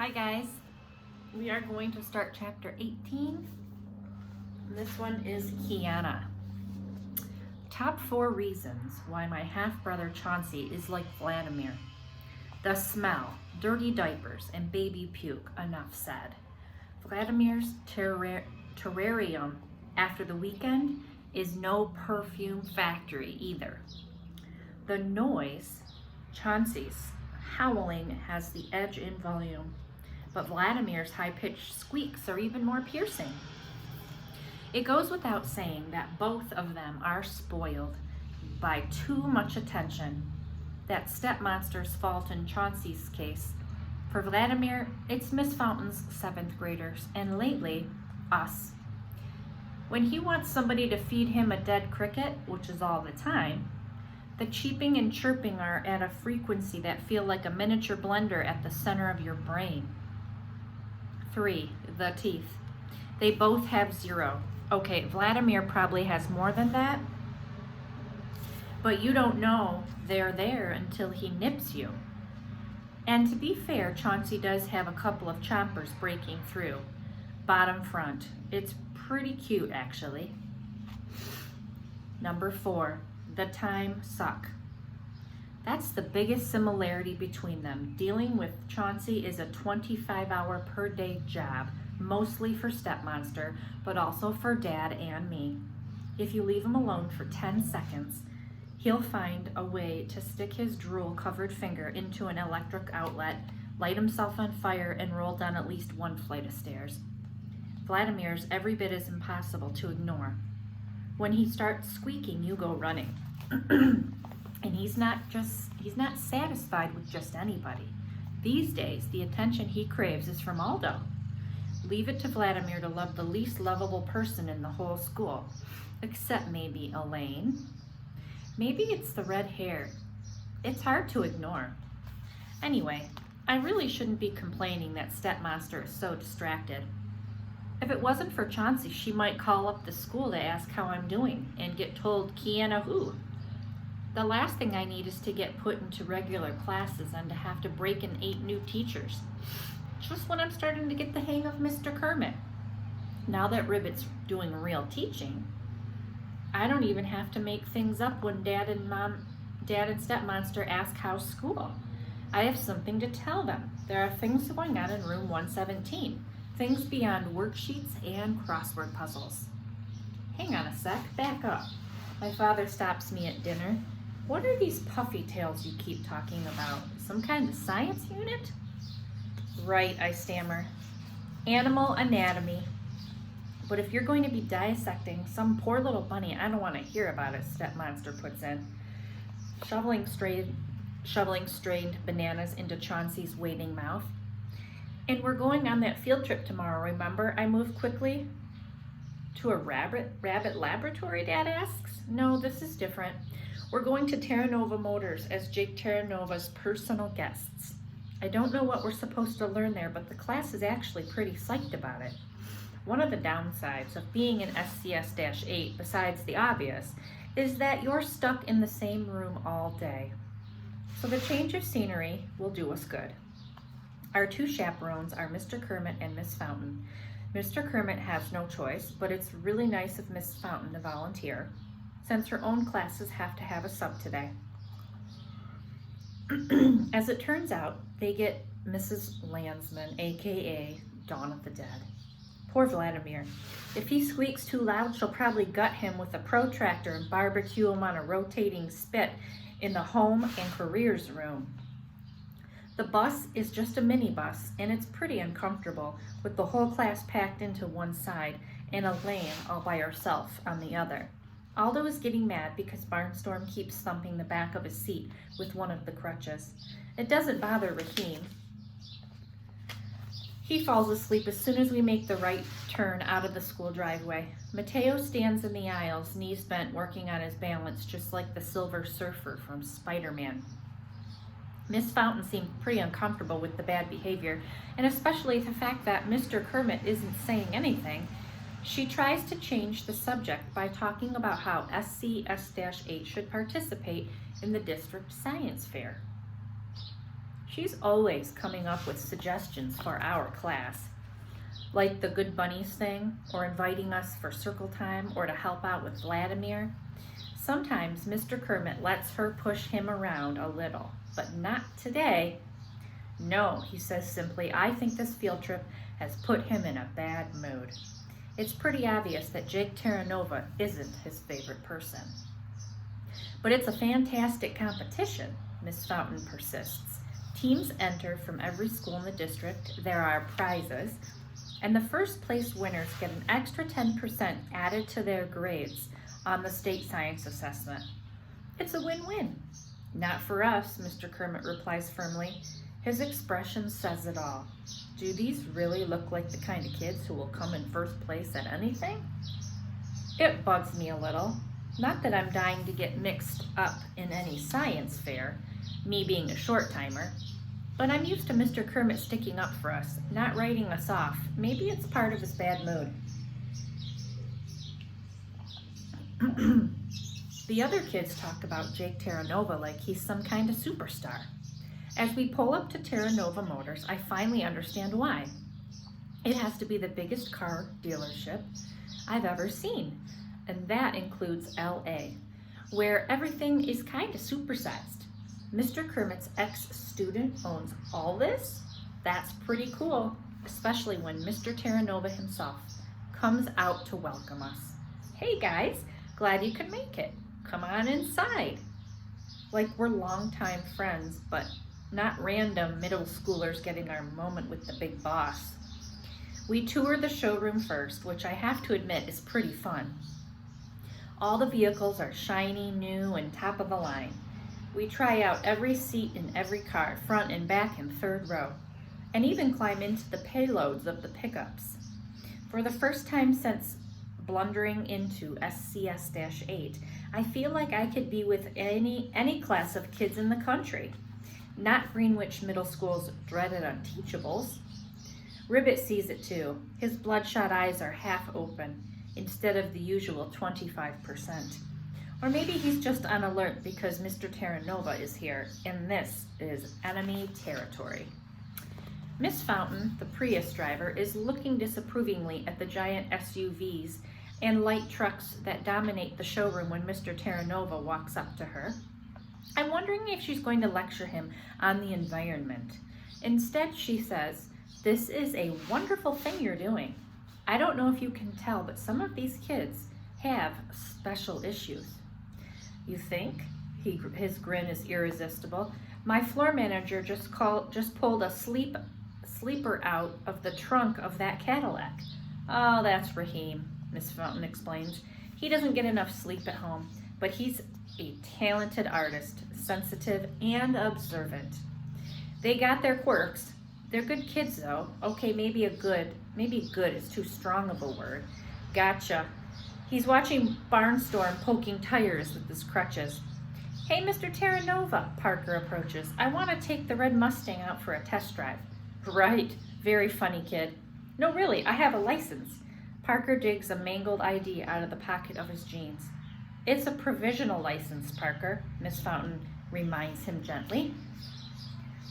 Hi guys, we are going to start chapter 18. This one is Kiana. Top 4 reasons why my half-brother Chauncey is like Vladimir. The smell, dirty diapers, and baby puke, enough said. Vladimir's terrarium after the weekend is no perfume factory either. The noise, Chauncey's howling has the edge in volume, but Vladimir's high-pitched squeaks are even more piercing. It goes without saying that both of them are spoiled by too much attention. That's stepmonster's fault in Chauncey's case. For Vladimir, it's Miss Fountain's 7th graders, and lately, us. When he wants somebody to feed him a dead cricket, which is all the time, the cheeping and chirping are at a frequency that feel like a miniature blender at the center of your brain. 3, the teeth. They both have 0. Okay, Vladimir probably has more than that, but you don't know they're there until he nips you. And to be fair, Chauncey does have a couple of chompers breaking through. Bottom front. It's pretty cute, actually. Number 4, the time suck. That's the biggest similarity between them. Dealing with Chauncey is a 25-hour per day job, mostly for stepmonster, but also for Dad and me. If you leave him alone for 10 seconds, he'll find a way to stick his drool-covered finger into an electric outlet, light himself on fire, and roll down at least 1 flight of stairs. Vladimir's every bit as impossible to ignore. When he starts squeaking, you go running. And he's not satisfied with just anybody. These days, the attention he craves is from Aldo. Leave it to Vladimir to love the least lovable person in the whole school, except maybe Elaine. Maybe it's the red hair. It's hard to ignore. Anyway, I really shouldn't be complaining that stepmaster is so distracted. If it wasn't for Chauncey, she might call up the school to ask how I'm doing and get told Kiana who. The last thing I need is to get put into regular classes and to have to break in 8 new teachers. Just when I'm starting to get the hang of Mr. Kermit. Now that Ribbit's doing real teaching, I don't even have to make things up when Dad and Stepmonster ask how's school. I have something to tell them. There are things going on in room 117. Things beyond worksheets and crossword puzzles. Hang on a sec, back up. My father stops me at dinner. What are these puffy tails you keep talking about? Some kind of science unit? Right, I stammer. Animal anatomy. But if you're going to be dissecting some poor little bunny, I don't want to hear about it, Stepmonster puts in. Shoveling strained bananas into Chauncey's waiting mouth. And we're going on that field trip tomorrow, remember? I moved quickly. To a rabbit laboratory, Dad asks? No, this is different. We're going to Terra Nova Motors as Jake Terra Nova's personal guests. I don't know what we're supposed to learn there, but the class is actually pretty psyched about it. One of the downsides of being in SCS-8, besides the obvious, is that you're stuck in the same room all day. So the change of scenery will do us good. Our 2 chaperones are Mr. Kermit and Miss Fountain. Mr. Kermit has no choice, but it's really nice of Miss Fountain to volunteer, since her own classes have to have a sub today. As it turns out, they get Mrs. Landsman, aka Dawn of the Dead. Poor Vladimir. If he squeaks too loud, she'll probably gut him with a protractor and barbecue him on a rotating spit in the home and careers room. The bus is just a minibus, and it's pretty uncomfortable, with the whole class packed into one side and Elaine all by herself on the other. Aldo is getting mad because Barnstorm keeps thumping the back of his seat with one of the crutches. It doesn't bother Raheem. He falls asleep as soon as we make the right turn out of the school driveway. Mateo stands in the aisles, knees bent, working on his balance, just like the Silver Surfer from Spider-Man. Miss Fountain seemed pretty uncomfortable with the bad behavior, and especially the fact that Mr. Kermit isn't saying anything. She tries to change the subject by talking about how SCS-8 should participate in the district science fair. She's always coming up with suggestions for our class, like the Good Bunnies thing, or inviting us for circle time, or to help out with Vladimir. Sometimes Mr. Kermit lets her push him around a little, but not today. No, he says simply, I think this field trip has put him in a bad mood. It's pretty obvious that Jake Terranova isn't his favorite person. But it's a fantastic competition, Miss Fountain persists. Teams enter from every school in the district. There are prizes, and the first place winners get an extra 10% added to their grades on the state science assessment. It's a win-win. Not for us, Mr. Kermit replies firmly. His expression says it all. Do these really look like the kind of kids who will come in first place at anything? It bugs me a little. Not that I'm dying to get mixed up in any science fair, me being a short-timer, but I'm used to Mr. Kermit sticking up for us, not writing us off. Maybe it's part of his bad mood. The other kids talk about Jake Terranova like he's some kind of superstar. As we pull up to Terranova Motors, I finally understand why. It has to be the biggest car dealership I've ever seen, and that includes LA, where everything is kind of supersized. Mr. Kermit's ex-student owns all this? That's pretty cool, especially when Mr. Terranova himself comes out to welcome us. Hey guys, glad you could make it. Come on inside. Like we're longtime friends, but not random middle schoolers getting our moment with the big boss. We tour the showroom first, which I have to admit is pretty fun. All the vehicles are shiny, new, and top of the line. We try out every seat in every car, front and back and third row, and even climb into the payloads of the pickups. For the first time since blundering into SCS-8, I feel like I could be with any class of kids in the country, not Greenwich Middle School's dreaded Unteachables. Ribbit sees it too. His bloodshot eyes are half open instead of the usual 25%. Or maybe he's just on alert because Mr. Terranova is here, and this is enemy territory. Miss Fountain, the Prius driver, is looking disapprovingly at the giant SUVs and light trucks that dominate the showroom when Mr. Terranova walks up to her. I'm wondering if she's going to lecture him on the environment. Instead, she says, "This is a wonderful thing you're doing. I don't know if you can tell, but some of these kids have special issues." You think? His grin is irresistible. My floor manager just pulled a sleeper out of the trunk of that Cadillac. Oh, that's Raheem, Miss Fountain explains. He doesn't get enough sleep at home, but he's a talented artist, sensitive and observant. They got their quirks. They're good kids though. Okay, maybe good is too strong of a word. Gotcha. He's watching Barnstorm poking tires with his crutches. Hey, Mr. Terranova, Parker approaches. I want to take the red Mustang out for a test drive. Right, very funny kid. No, really, I have a license. Parker digs a mangled ID out of the pocket of his jeans. It's a provisional license, Parker, Miss Fountain reminds him gently.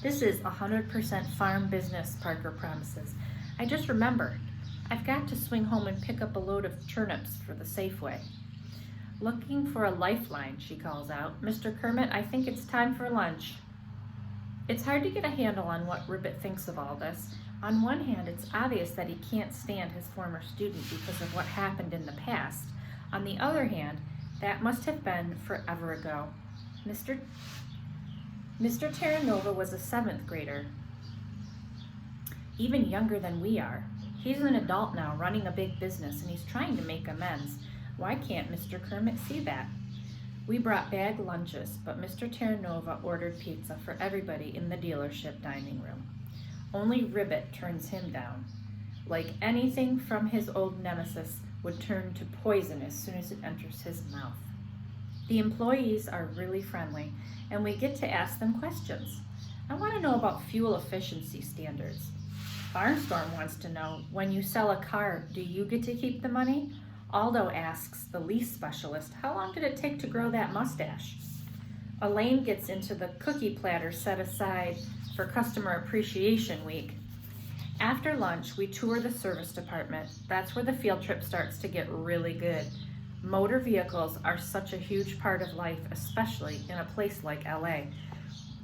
This is 100% farm business, Parker promises. I just remembered. I've got to swing home and pick up a load of turnips for the Safeway. Looking for a lifeline, she calls out. Mr. Kermit, I think it's time for lunch. It's hard to get a handle on what Ribbit thinks of all this. On one hand, it's obvious that he can't stand his former student because of what happened in the past. On the other hand, that must have been forever ago. Mr. Terranova was a 7th grader, even younger than we are. He's an adult now, running a big business, and he's trying to make amends. Why can't Mr. Kermit see that? We brought bag lunches, but Mr. Terranova ordered pizza for everybody in the dealership dining room. Only Ribbit turns him down. Like anything from his old nemesis would turn to poison as soon as it enters his mouth. The employees are really friendly, and we get to ask them questions. I want to know about fuel efficiency standards. Barnstorm wants to know, when you sell a car, do you get to keep the money? Aldo asks the lease specialist, how long did it take to grow that mustache? Elaine gets into the cookie platter set aside for Customer Appreciation Week. After lunch, we tour the service department. That's where the field trip starts to get really good. Motor vehicles are such a huge part of life, especially in a place like LA,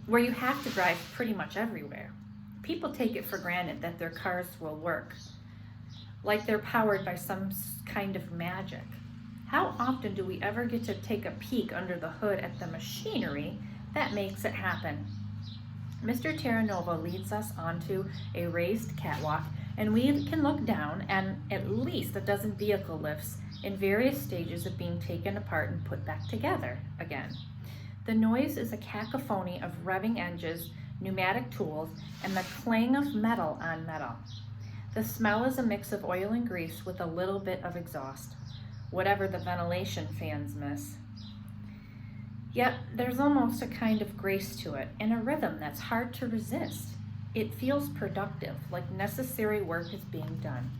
where you have to drive pretty much everywhere. People take it for granted that their cars will work, like they're powered by some kind of magic. How often do we ever get to take a peek under the hood at the machinery that makes it happen? Mr. Terranova leads us onto a raised catwalk, and we can look down and at least a dozen vehicle lifts in various stages of being taken apart and put back together again. The noise is a cacophony of revving engines, pneumatic tools, and the clang of metal on metal. The smell is a mix of oil and grease with a little bit of exhaust, whatever the ventilation fans miss. Yet there's almost a kind of grace to it and a rhythm that's hard to resist. It feels productive, like necessary work is being done.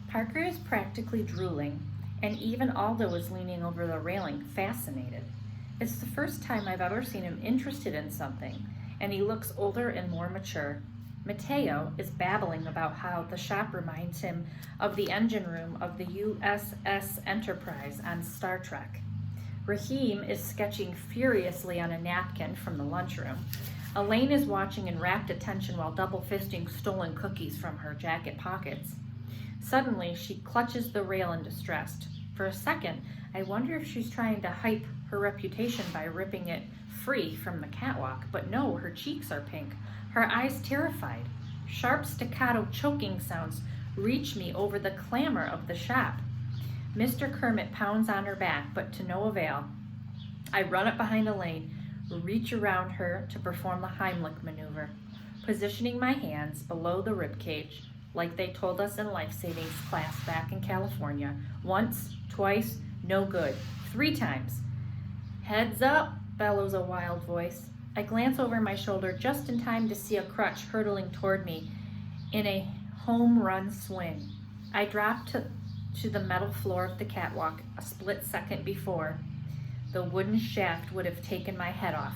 Parker is practically drooling, and even Aldo is leaning over the railing, fascinated. It's the first time I've ever seen him interested in something, and he looks older and more mature. Mateo is babbling about how the shop reminds him of the engine room of the USS Enterprise on Star Trek. Raheem is sketching furiously on a napkin from the lunchroom. Elaine is watching in rapt attention while double-fisting stolen cookies from her jacket pockets. Suddenly, she clutches the rail in distress. For a second, I wonder if she's trying to hype her reputation by ripping it free from the catwalk, but no, her cheeks are pink, her eyes terrified. Sharp staccato choking sounds reach me over the clamor of the shop. Mr. Kermit pounds on her back, but to no avail. I run up behind Elaine, reach around her to perform the Heimlich maneuver, positioning my hands below the ribcage, like they told us in life savings class back in California. Once, twice, no good. 3 times. Heads up, bellows a wild voice. I glance over my shoulder just in time to see a crutch hurtling toward me in a home run swing. I drop to the metal floor of the catwalk a split second before the wooden shaft would have taken my head off.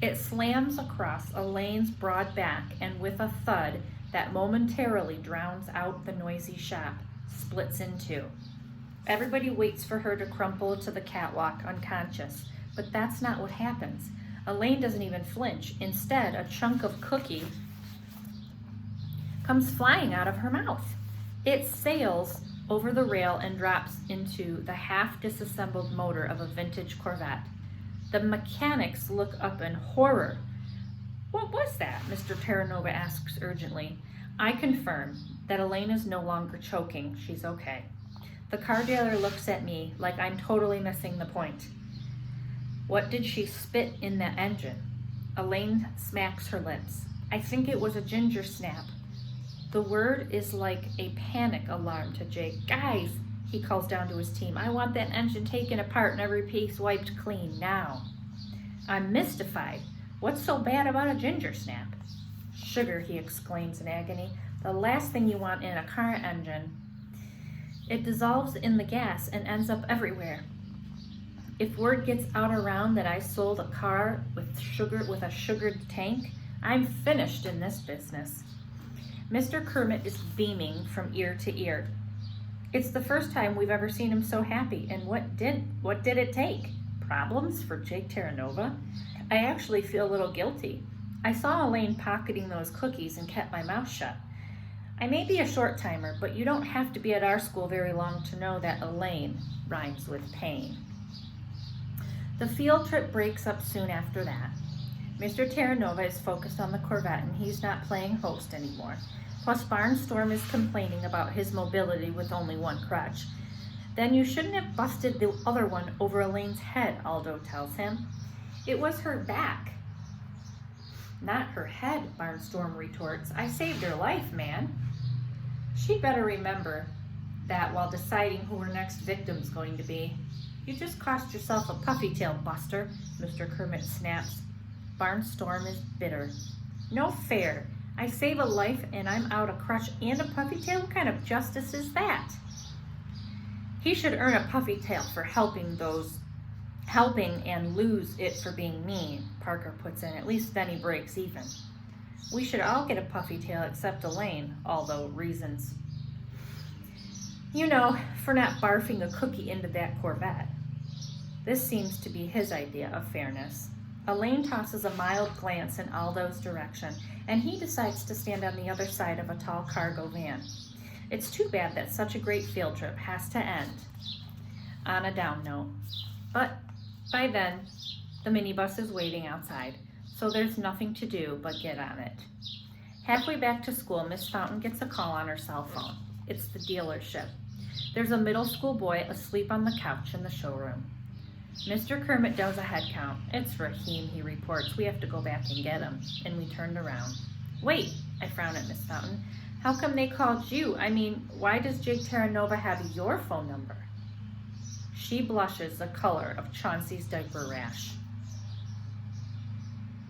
It slams across Elaine's broad back, and with a thud that momentarily drowns out the noisy shop, splits in 2. Everybody waits for her to crumple to the catwalk unconscious, but that's not what happens. Elaine doesn't even flinch. Instead, a chunk of cookie comes flying out of her mouth. It sails over the rail and drops into the half-disassembled motor of a vintage Corvette. The mechanics look up in horror. "What was that?" Mr. Terranova asks urgently. I confirm that Elaine is no longer choking. She's okay. The car dealer looks at me like I'm totally missing the point. "What did she spit in that engine?" Elaine smacks her lips. "I think it was a ginger snap." The word is like a panic alarm to Jake. "Guys," he calls down to his team, "I want that engine taken apart and every piece wiped clean now." I'm mystified. What's so bad about a ginger snap? "Sugar," he exclaims in agony. "The last thing you want in a car engine. It dissolves in the gas and ends up everywhere. If word gets out around that I sold a car with a sugared tank, I'm finished in this business." Mr. Kermit is beaming from ear to ear. It's the first time we've ever seen him so happy, and what did it take? Problems for Jake Terranova? I actually feel a little guilty. I saw Elaine pocketing those cookies and kept my mouth shut. I may be a short timer, but you don't have to be at our school very long to know that Elaine rhymes with pain. The field trip breaks up soon after that. Mr. Terranova is focused on the Corvette, and he's not playing host anymore. Plus, Barnstorm is complaining about his mobility with only one crutch. "Then you shouldn't have busted the other one over Elaine's head," Aldo tells him. "It was her back, not her head," Barnstorm retorts. "I saved her life, man." "She'd better remember that while deciding who her next victim's going to be." "You just cost yourself a puffy tail, Buster," Mr. Kermit snaps. Barnstorm is bitter. "No fair. I save a life and I'm out a crutch and a puffy tail? What kind of justice is that?" "He should earn a puffy tail for helping and lose it for being mean," Parker puts in. "At least then he breaks even." We should all get a puffy tail except Elaine, although reasons. You know, for not barfing a cookie into that Corvette. This seems to be his idea of fairness. Elaine tosses a mild glance in Aldo's direction, and he decides to stand on the other side of a tall cargo van. It's too bad that such a great field trip has to end on a down note. But by then, the minibus is waiting outside, so there's nothing to do but get on it. Halfway back to school, Miss Fountain gets a call on her cell phone. It's the dealership. There's a middle school boy asleep on the couch in the showroom. Mr. Kermit does a head count. It's Raheem, he reports. We have to go back and get him. And we turned around. Wait, I frown at Miss Fountain. How come they called you? I mean, why does Jake Terranova have your phone number? She blushes the color of Chauncey's diaper rash.